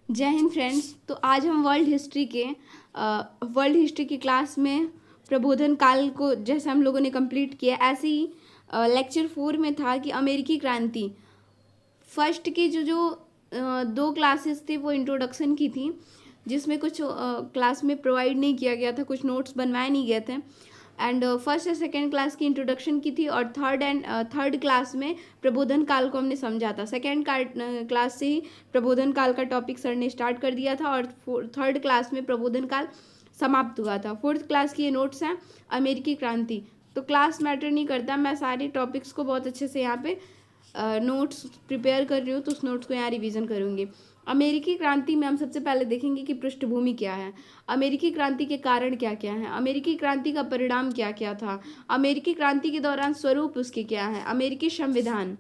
जय हिंद फ्रेंड्स। तो आज हम वर्ल्ड हिस्ट्री की क्लास में प्रबोधन काल को जैसे हम लोगों ने कंप्लीट किया, ऐसे ही लेक्चर 4 में था कि अमेरिकी क्रांति फर्स्ट की दो क्लासेस थी वो इंट्रोडक्शन की थी, जिसमें कुछ क्लास में प्रोवाइड नहीं किया गया था, कुछ नोट्स बनवाए नहीं गए थे। एंड फर्स्ट और सेकेंड क्लास की इंट्रोडक्शन की थी और थर्ड क्लास में प्रबोधन काल को हमने समझा था। सेकेंड क्लास से ही प्रबोधन काल का टॉपिक सर ने स्टार्ट कर दिया था और थर्ड क्लास में प्रबोधन काल समाप्त हुआ था। फोर्थ क्लास की ये नोट्स हैं अमेरिकी क्रांति। तो क्लास मैटर नहीं करता, मैं सारे टॉपिक्स को बहुत अच्छे से यहाँ पे नोट्स प्रिपेयर कर रही हूँ, तो उस नोट्स को यहाँ रिवीजन करूँगी। अमेरिकी क्रांति में हम सबसे पहले देखेंगे कि पृष्ठभूमि क्या है, अमेरिकी क्रांति के कारण क्या क्या है, अमेरिकी क्रांति का परिणाम क्या क्या था, अमेरिकी क्रांति के दौरान स्वरूप उसके क्या है, अमेरिकी संविधान।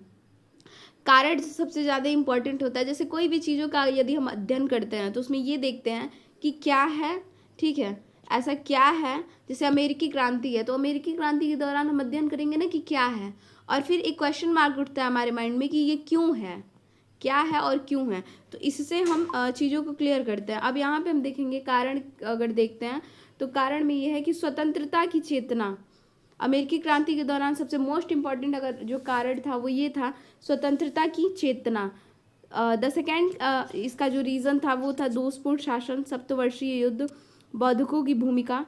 कारण सबसे ज़्यादा इंपॉर्टेंट होता है। जैसे कोई भी चीज़ों का यदि हम अध्ययन करते हैं तो उसमें ये देखते हैं कि क्या है, ठीक है, ऐसा क्या है। जैसे अमेरिकी क्रांति है तो अमेरिकी क्रांति के दौरान हम अध्ययन करेंगे ना कि क्या है, और फिर एक क्वेश्चन मार्क उठता है हमारे माइंड में कि ये क्यों है, क्या है और क्यों है। तो इससे हम चीज़ों को क्लियर करते हैं। अब यहाँ पे हम देखेंगे कारण, अगर देखते हैं तो कारण में ये है कि स्वतंत्रता की चेतना। अमेरिकी क्रांति के दौरान सबसे मोस्ट इम्पॉर्टेंट अगर जो कारण था वो ये था स्वतंत्रता की चेतना। द सेकेंड इसका जो रीज़न था वो था दोषपूर्ण शासन, सप्तवर्षीय युद्ध, बौद्धकों की भूमिका,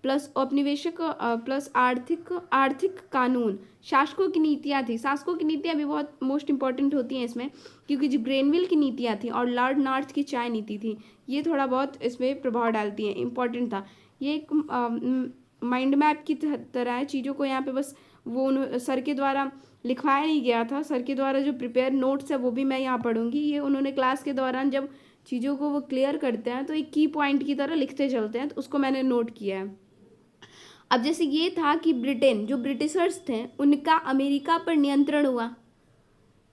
प्लस औपनिवेशिक, प्लस आर्थिक कानून, शासकों की नीतियाँ थी। शासकों की नीतियाँ भी बहुत मोस्ट इंपॉर्टेंट होती हैं इसमें, क्योंकि जो ग्रेनविल की नीतियाँ थी और लॉर्ड नॉर्थ की चाय नीति थी, ये थोड़ा बहुत इसमें प्रभाव डालती हैं, इंपॉर्टेंट था। ये एक माइंड मैप की तरह है, चीज़ों को यहाँ पे बस वो सर के द्वारा लिखवाया नहीं गया था, सर के द्वारा जो प्रिपेयर नोट्स है वो भी मैं यहाँ पढ़ूंगी। ये उन्होंने क्लास के दौरान जब चीज़ों को वो क्लियर करते हैं तो एक की पॉइंट की तरह लिखते चलते हैं, तो उसको मैंने नोट किया है। अब जैसे ये था कि ब्रिटेन, जो ब्रिटिशर्स थे, उनका अमेरिका पर नियंत्रण हुआ,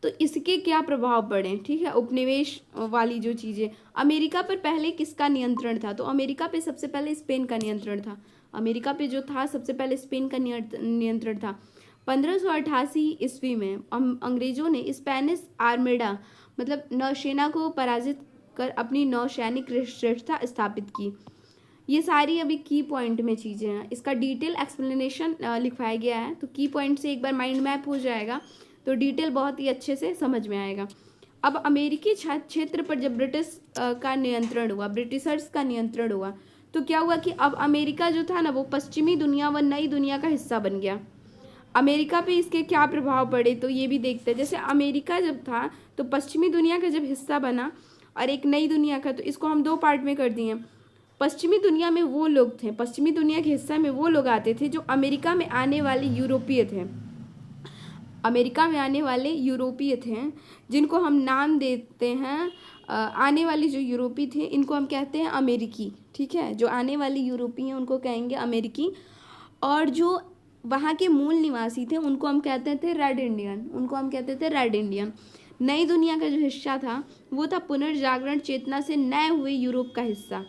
तो इसके क्या प्रभाव पड़े, ठीक है, उपनिवेश वाली जो चीज़ें। अमेरिका पर पहले किसका नियंत्रण था, तो अमेरिका पे सबसे पहले स्पेन का नियंत्रण था। अमेरिका पे जो था सबसे पहले स्पेन का नियंत्रण था। 1588 ईस्वी में अंग्रेजों ने स्पेनिश आर्मेडा मतलब नौसेना को पराजित कर अपनी नौसैनिक श्रेष्ठता स्थापित की। ये सारी अभी की पॉइंट में चीज़ें हैं, इसका डिटेल एक्सप्लेनेशन लिखवाया गया है, तो की पॉइंट से एक बार माइंड मैप हो जाएगा तो डिटेल बहुत ही अच्छे से समझ में आएगा। अब अमेरिकी क्षेत्र पर जब ब्रिटिश का नियंत्रण हुआ, ब्रिटिशर्स का नियंत्रण हुआ, तो क्या हुआ कि अब अमेरिका जो था ना वो पश्चिमी दुनिया व नई दुनिया का हिस्सा बन गया। अमेरिका पे इसके क्या प्रभाव पड़े तो ये भी देखते हैं। जैसे अमेरिका जब था तो पश्चिमी दुनिया का जब हिस्सा बना और एक नई दुनिया का, तो इसको हम दो पार्ट में कर दिए। पश्चिमी दुनिया में वो लोग थे, पश्चिमी दुनिया के हिस्से में वो लोग आते थे जो अमेरिका में आने वाले यूरोपीय थे, अमेरिका में आने वाले यूरोपीय थे, जिनको हम नाम देते हैं आने वाले जो यूरोपीय थे इनको हम कहते हैं अमेरिकी, ठीक है। जो आने वाले यूरोपीय हैं उनको कहेंगे अमेरिकी, और जो वहाँ के मूल निवासी थे उनको हम कहते थे रेड इंडियन, उनको हम कहते थे रेड इंडियन। नई दुनिया का जो हिस्सा था वो था पुनर्जागरण चेतना से नए हुए यूरोप का हिस्सा।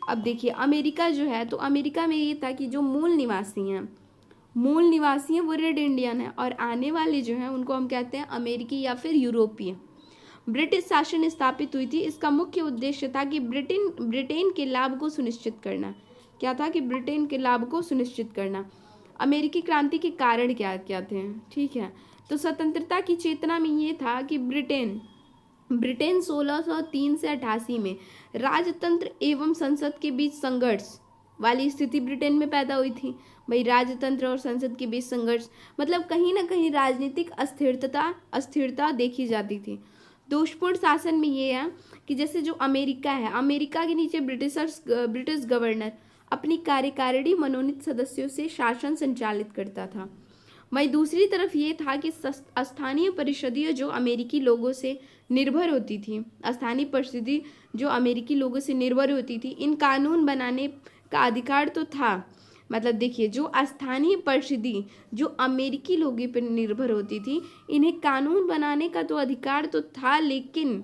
अब देखिए अमेरिका जो है, तो अमेरिका में ये था कि जो मूल निवासी हैं वो रेड इंडियन है, और आने वाले जो हैं उनको हम कहते हैं अमेरिकी या फिर यूरोपीय। ब्रिटिश शासन स्थापित हुई थी, इसका मुख्य उद्देश्य था कि ब्रिटेन के लाभ को सुनिश्चित करना। क्या था कि ब्रिटेन के लाभ को सुनिश्चित करना। अमेरिकी क्रांति के कारण क्या क्या थे, ठीक है, तो स्वतंत्रता की चेतना में ये था कि ब्रिटेन 1603 से 88 में राजतंत्र एवं संसद के बीच संघर्ष वाली स्थिति ब्रिटेन में पैदा हुई थी। भाई राजतंत्र और संसद के बीच संघर्ष मतलब कहीं ना कहीं राजनीतिक अस्थिरता देखी जाती थी। दोषपूर्ण शासन में ये है कि जैसे जो अमेरिका है, अमेरिका के नीचे ब्रिटिश गवर्नर अपनी कार्यकारिणी मनोनीत सदस्यों से शासन संचालित करता था। वहीं दूसरी तरफ ये था कि स्थानीय परिषदें जो अमेरिकी लोगों से निर्भर होती थी, स्थानीय परिषदें जो अमेरिकी लोगों से निर्भर होती थी, इन कानून बनाने का अधिकार तो था। मतलब देखिए जो स्थानीय परिषदें जो अमेरिकी लोगों पर निर्भर होती थी, इन्हें कानून बनाने का तो अधिकार तो था, लेकिन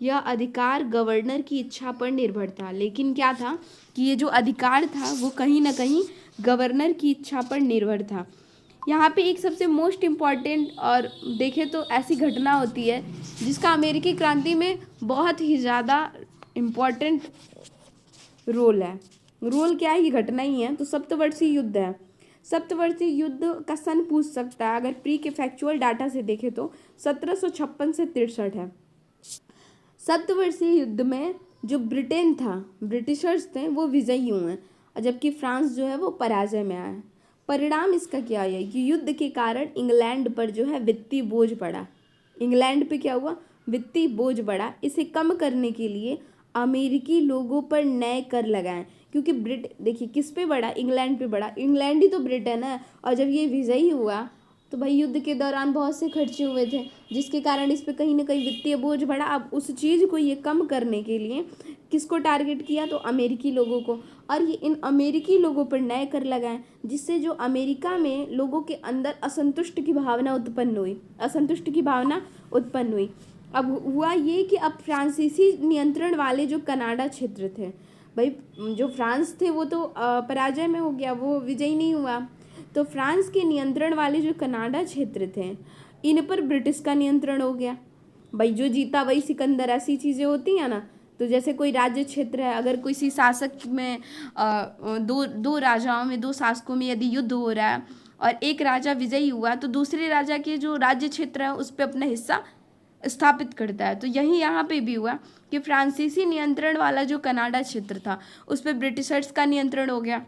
यह अधिकार गवर्नर की इच्छा पर निर्भर था। लेकिन क्या था कि ये जो अधिकार था वो कहीं ना कहीं गवर्नर की इच्छा पर निर्भर था। यहाँ पे एक सबसे मोस्ट इम्पॉर्टेंट और देखें तो ऐसी घटना होती है जिसका अमेरिकी क्रांति में बहुत ही ज़्यादा इम्पॉर्टेंट रोल है। रोल क्या है, ये घटना ही है। तो सप्तवर्षीय युद्ध है। सप्तवर्षीय युद्ध का सन पूछ सकता है, अगर प्री के फैक्चुअल डाटा से देखें तो 1756 से 63 है। सप्तवर्षीय युद्ध में जो ब्रिटेन था, ब्रिटिशर्स थे, वो विजयी हुए हैं, और जबकि फ्रांस जो है वो पराजय में आया है। परिणाम इसका क्या है कि युद्ध के कारण इंग्लैंड पर जो है वित्तीय बोझ पड़ा। इंग्लैंड पे क्या हुआ, वित्तीय बोझ बढ़ा। इसे कम करने के लिए अमेरिकी लोगों पर नए कर लगाए, क्योंकि देखिए किस पे बढ़ा, इंग्लैंड पे बढ़ा। इंग्लैंड ही तो ब्रिटेन है, और जब ये विजयी हुआ तो भाई युद्ध के दौरान बहुत से खर्चे हुए थे, जिसके कारण इस पे कहीं ना कहीं वित्तीय बोझ बढ़ा। अब उस चीज़ को ये कम करने के लिए किसको टारगेट किया, तो अमेरिकी लोगों को, और ये इन अमेरिकी लोगों पर नए कर लगाए, जिससे जो अमेरिका में लोगों के अंदर असंतुष्ट की भावना उत्पन्न हुई। अब हुआ ये कि अब फ्रांसीसी नियंत्रण वाले जो कनाडा क्षेत्र थे, भाई जो फ्रांस थे वो तो पराजय में हो गया, वो विजयी नहीं हुआ। तो फ्रांस के नियंत्रण वाले जो कनाडा क्षेत्र थे, इन पर ब्रिटिश का नियंत्रण हो गया। भाई जो जीता वही सिकंदर, ऐसी चीज़ें होती हैं ना। तो जैसे कोई राज्य क्षेत्र है, अगर किसी शासक में दो राजाओं में, दो शासकों में यदि युद्ध हो रहा है और एक राजा विजयी हुआ, तो दूसरे राजा के जो राज्य क्षेत्र है उस पर अपना हिस्सा स्थापित करता है। तो यही यहाँ पे भी हुआ कि फ्रांसीसी नियंत्रण वाला जो कनाडा क्षेत्र था उस पर ब्रिटिशर्स का नियंत्रण हो गया।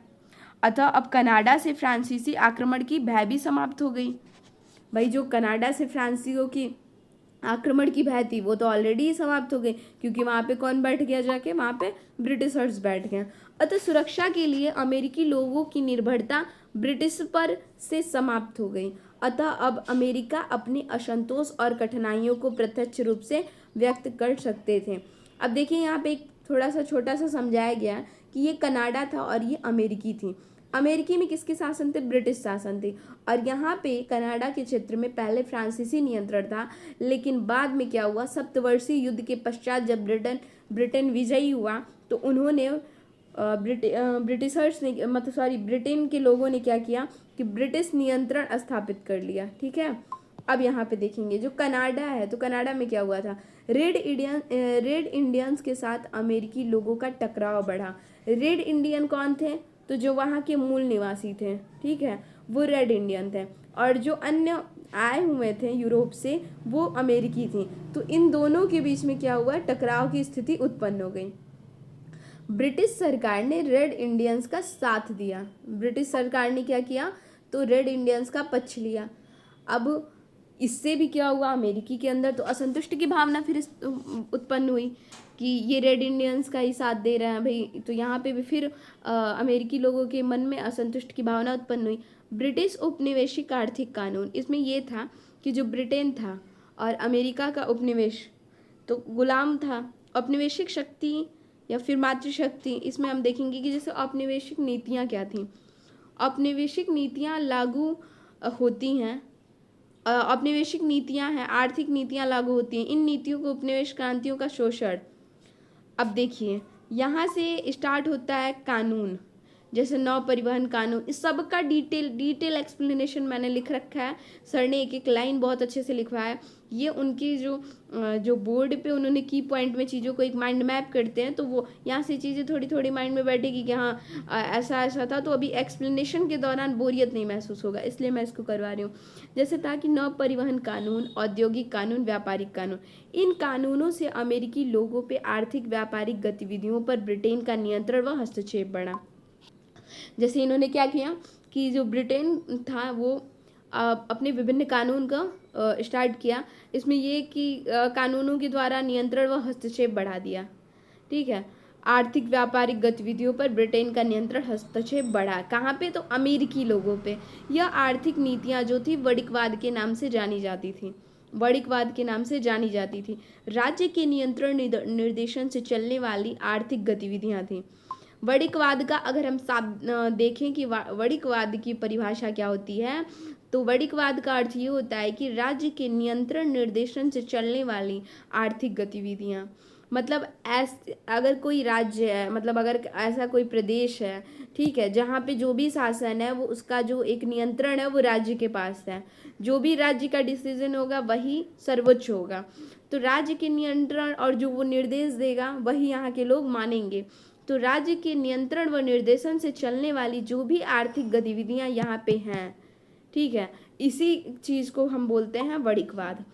अतः अब कनाडा से फ्रांसीसी आक्रमण की भय भी समाप्त हो गई। भाई जो कनाडा से फ्रांसीसियों की आक्रमण की भय थी वो तो ऑलरेडी समाप्त हो गई, क्योंकि वहाँ पे कौन बैठ गया, जाके वहाँ पे ब्रिटिशर्स बैठ गए। अतः सुरक्षा के लिए अमेरिकी लोगों की निर्भरता ब्रिटिश पर से समाप्त हो गई। अतः अब अमेरिका अपने असंतोष और कठिनाइयों को प्रत्यक्ष रूप से व्यक्त कर सकते थे। अब देखिए यहाँ पे एक थोड़ा सा छोटा सा समझाया गया कि ये कनाडा था और ये अमेरिकी थी। अमेरिकी में किसके शासन थे, ब्रिटिश शासन थे। और यहाँ पे कनाडा के क्षेत्र में पहले फ्रांसीसी नियंत्रण था, लेकिन बाद में क्या हुआ, सप्तवर्षीय युद्ध के पश्चात जब ब्रिटेन विजयी हुआ तो उन्होंने ब्रिटिशर्स ने ब्रिटेन के लोगों ने क्या किया कि ब्रिटिश नियंत्रण स्थापित कर लिया। ठीक है। अब यहाँ पे देखेंगे जो कनाडा है, तो कनाडा में क्या हुआ था, रेड इंडियंस के साथ अमेरिकी लोगों का टकराव बढ़ा। रेड इंडियन कौन थे, तो जो वहाँ के मूल निवासी थे, ठीक है, वो रेड इंडियन थे, और जो अन्य आए हुए थे यूरोप से वो अमेरिकी थी। तो इन दोनों के बीच में क्या हुआ, टकराव की स्थिति उत्पन्न हो गई। ब्रिटिश सरकार ने रेड इंडियंस का साथ दिया। ब्रिटिश सरकार ने क्या किया, तो रेड इंडियंस का पक्ष लिया। अब इससे भी क्या हुआ, अमेरिकी के अंदर तो असंतुष्ट की भावना फिर उत्पन्न हुई कि ये रेड इंडियंस का ही साथ दे रहे हैं भाई। तो यहाँ पे भी फिर अमेरिकी लोगों के मन में असंतुष्ट की भावना उत्पन्न हुई। ब्रिटिश उपनिवेशिक आर्थिक कानून, इसमें ये था कि जो ब्रिटेन था और अमेरिका का उपनिवेश तो गुलाम था। औपनिवेशिक शक्ति या फिर मातृशक्ति, इसमें हम देखेंगे कि जैसे औपनिवेशिक नीतियाँ क्या थी। औपनिवेशिक नीतियाँ लागू होती हैं, औपनिवेशिक नीतियाँ हैं, आर्थिक नीतियाँ लागू होती हैं। इन नीतियों को उपनिवेश क्रांतियों का शोषण। अब देखिए यहाँ से स्टार्ट होता है कानून, जैसे नौ परिवहन कानून, इस सब का डिटेल एक्सप्लेनेशन मैंने लिख रखा है। सर ने एक एक लाइन बहुत अच्छे से लिखवाया है। ये उनकी जो बोर्ड पे उन्होंने की पॉइंट में चीज़ों को एक माइंड मैप करते हैं, तो वो यहाँ से चीज़ें थोड़ी थोड़ी माइंड में बैठेगी कि हाँ ऐसा ऐसा था। तो अभी एक्सप्लेनेशन के दौरान बोरियत नहीं महसूस होगा, इसलिए मैं इसको करवा रही हूँ। जैसे था कि नौ परिवहन कानून, औद्योगिक कानून, व्यापारिक कानून। इन कानूनों से अमेरिकी लोगों पर आर्थिक व्यापारिक गतिविधियों पर ब्रिटेन का नियंत्रण व हस्तक्षेप बढ़ा। जैसे इन्होंने क्या किया कि जो ब्रिटेन था वो अपने विभिन्न कानून का स्टार्ट किया। इसमें ये कि कानूनों के द्वारा नियंत्रण व हस्तक्षेप बढ़ा दिया। ठीक है। आर्थिक व्यापारिक गतिविधियों पर ब्रिटेन का नियंत्रण हस्तक्षेप बढ़ा। कहाँ पे, तो अमेरिकी लोगों पे। यह आर्थिक नीतियाँ जो थी वणिकवाद के नाम से जानी जाती थी। वणिकवाद के नाम से जानी जाती थी। राज्य के नियंत्रण निर्देशन से चलने वाली आर्थिक गतिविधियाँ थी। वणिकवाद का अगर हम देखें कि वणिकवाद की परिभाषा क्या होती है, तो वणिकवाद का अर्थ ये होता है कि राज्य के नियंत्रण निर्देशन से चलने वाली आर्थिक गतिविधियाँ। मतलब अगर कोई राज्य है, मतलब अगर ऐसा कोई प्रदेश है, ठीक है, जहाँ पे जो भी शासन है वो उसका जो एक नियंत्रण है वो राज्य के पास है। जो भी राज्य का डिसीजन होगा वही सर्वोच्च होगा। तो राज्य के नियंत्रण और जो वो निर्देश देगा वही यहाँ के लोग मानेंगे। तो राज्य के नियंत्रण व निर्देशन से चलने वाली जो भी आर्थिक गतिविधियाँ यहाँ पे हैं, ठीक है, इसी चीज़ को हम बोलते हैं वणिकवाद।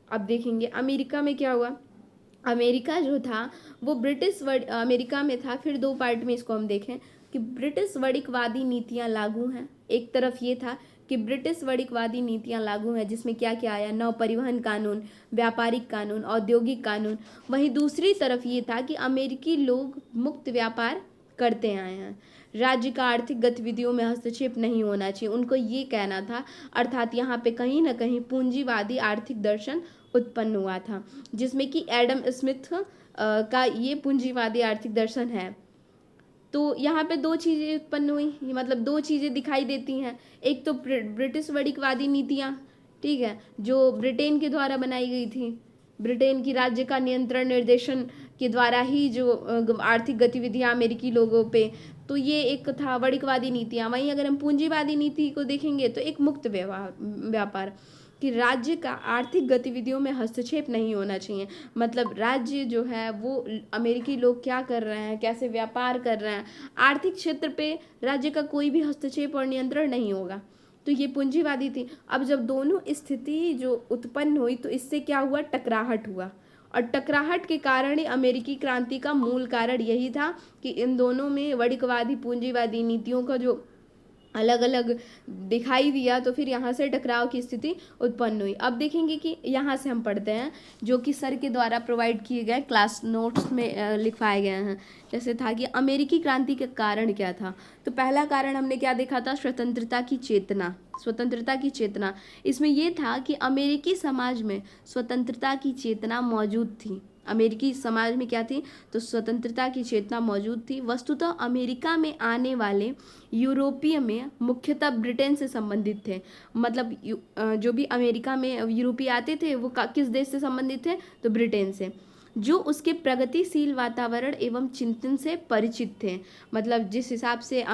अब देखेंगे अमेरिका में क्या हुआ। अमेरिका जो था वो अमेरिका में था। फिर दो पार्ट में इसको हम देखें कि ब्रिटिश वणिकवादी नीतियां लागू हैं। एक तरफ ये था कि ब्रिटिश वणिकवादी नीतियां लागू हैं, जिसमें क्या क्या आया, नौ परिवहन कानून, व्यापारिक कानून, औद्योगिक कानून। वहीं दूसरी तरफ ये था कि अमेरिकी लोग मुक्त व्यापार करते आए हैं, राज्य का आर्थिक गतिविधियों में हस्तक्षेप नहीं होना चाहिए, उनको ये कहना था। अर्थात यहाँ पे कहीं ना कहीं पूंजीवादी आर्थिक दर्शन उत्पन्न हुआ था, जिसमें कि एडम स्मिथ का ये पूंजीवादी आर्थिक दर्शन है। तो यहाँ पे दो चीज़ें उत्पन्न हुई, मतलब दो चीज़ें दिखाई देती हैं। एक तो ब्रिटिश वणिकवादी नीतियाँ, ठीक है, जो ब्रिटेन के द्वारा बनाई गई थी, ब्रिटेन की राज्य का नियंत्रण निर्देशन के द्वारा ही जो आर्थिक गतिविधियाँ अमेरिकी लोगों पे, तो ये एक था वणिकवादी नीतियाँ। वहीं अगर हम पूंजीवादी नीति को देखेंगे तो एक मुक्त व्यापार, कि राज्य का आर्थिक गतिविधियों में हस्तक्षेप नहीं होना चाहिए। मतलब राज्य जो है वो अमेरिकी लोग क्या कर रहे हैं, कैसे व्यापार कर रहे हैं, आर्थिक क्षेत्र पे राज्य का कोई भी हस्तक्षेप और नियंत्रण नहीं होगा। तो ये पूंजीवादी थी। अब जब दोनों स्थिति जो उत्पन्न हुई तो इससे क्या हुआ, टकराहट हुआ। और टकराहट के कारण ही अमेरिकी क्रांति का मूल कारण यही था कि इन दोनों में वणिकवादी पूंजीवादी नीतियों का जो अलग अलग दिखाई दिया, तो फिर यहाँ से टकराव की स्थिति उत्पन्न हुई। अब देखेंगे कि यहाँ से हम पढ़ते हैं जो कि सर के द्वारा प्रोवाइड किए गए क्लास नोट्स में लिखवाए गए हैं। जैसे था कि अमेरिकी क्रांति का कारण क्या था। तो पहला कारण हमने क्या देखा था, स्वतंत्रता की चेतना। स्वतंत्रता की चेतना, इसमें यह था कि अमेरिकी समाज में स्वतंत्रता की चेतना मौजूद थी। अमेरिकी समाज में क्या थी, तो स्वतंत्रता की चेतना मौजूद थी। वस्तुतः अमेरिका में आने वाले यूरोपीय में मुख्यतः ब्रिटेन से संबंधित थे। मतलब जो भी अमेरिका में यूरोपीय आते थे वो किस देश से संबंधित थे, तो ब्रिटेन से, जो उसके प्रगतिशील वातावरण एवं चिंतन से परिचित थे। मतलब जिस हिसाब से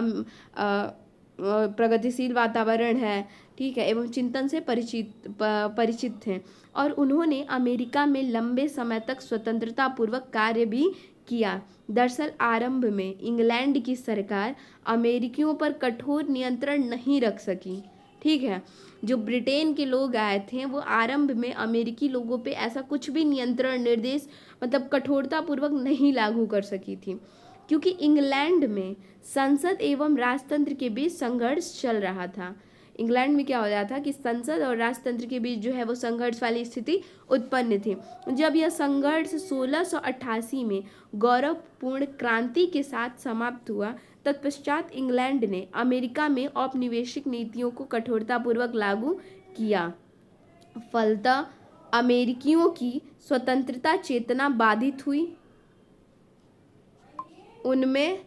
प्रगतिशील वातावरण है, ठीक है, एवं चिंतन से परिचित थे। और उन्होंने अमेरिका में लंबे समय तक स्वतंत्रता पूर्वक कार्य भी किया। दरअसल आरंभ में इंग्लैंड की सरकार अमेरिकियों पर कठोर नियंत्रण नहीं रख सकी, ठीक है। जो ब्रिटेन के लोग आए थे वो आरंभ में अमेरिकी लोगों पे ऐसा कुछ भी नियंत्रण निर्देश मतलब कठोरता पूर्वक नहीं लागू कर सकी थी, क्योंकि इंग्लैंड में संसद एवं राजतंत्र के बीच संघर्ष चल रहा था। इंग्लैंड में क्या हो रहा था कि संसद और राजतंत्र के बीच जो है वो संघर्ष वाली स्थिति उत्पन्न थी। जब यह संघर्ष 1688 में गौरवपूर्ण क्रांति के साथ समाप्त हुआ, तत्पश्चात इंग्लैंड ने अमेरिका में औपनिवेशिक नीतियों को कठोरतापूर्वक लागू किया। फलतः अमेरिकियों की स्वतंत्रता चेतना बाधित हुई, उनमें